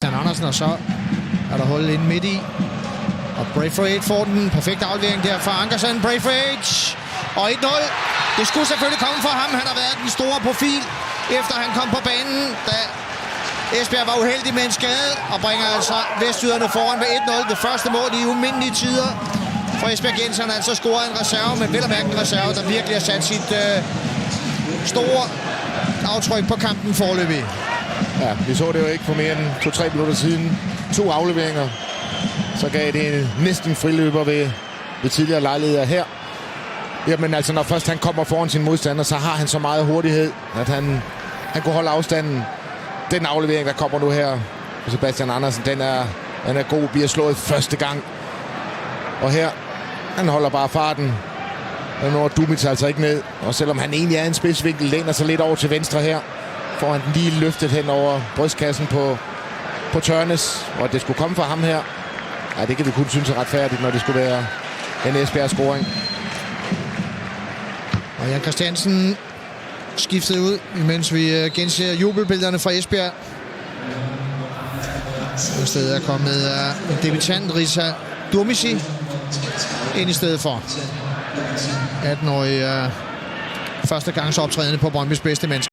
Sebastian Andersen, og så er der hul ind midt i. Og Braithwaite får den perfekte aflevering der fra Ankersen. Braithwaite og 1-0. Det skulle selvfølgelig komme fra ham. Han har været den store profil, efter han kom på banen, da Esbjerg var uheldig med en skade, og bringer altså vestjyderne foran med 1-0. Det første mål i umindelige tider for Esbjerg Gens. Han har altså scoret en reserve, men vel at mærke en reserve, der virkelig har sat sit store aftryk på kampen foreløbig. Ja, vi så det jo ikke for mere end 2-3 minutter siden. 2 afleveringer. Så gav det næsten friløber ved tidligere lejligheder her. Jamen altså, når først han kommer foran sin modstander, så har han så meget hurtighed, at han kunne holde afstanden. Den aflevering, der kommer nu her for Sebastian Andersen, den er god. Bliver slået første gang. Og her, han holder bare farten. Og når Dumitz altså ikke ned. Og selvom han egentlig er en spidsvinkel, læner sig lidt over til venstre her, får han lige løftet hen over brystkassen på Tørnes. Og at det skulle komme fra ham her, ja, det kan vi kun synes er retfærdigt, når det skulle være en Esbjerg-scoring. Og Jan Christiansen skiftet ud, imens vi genser jubelbillederne fra Esbjerg. I stedet er kommet en debutant, Risa Durmisi, ind i stedet for 18-årig førstegangsoptrædende på Brøndbys bedste mandskab.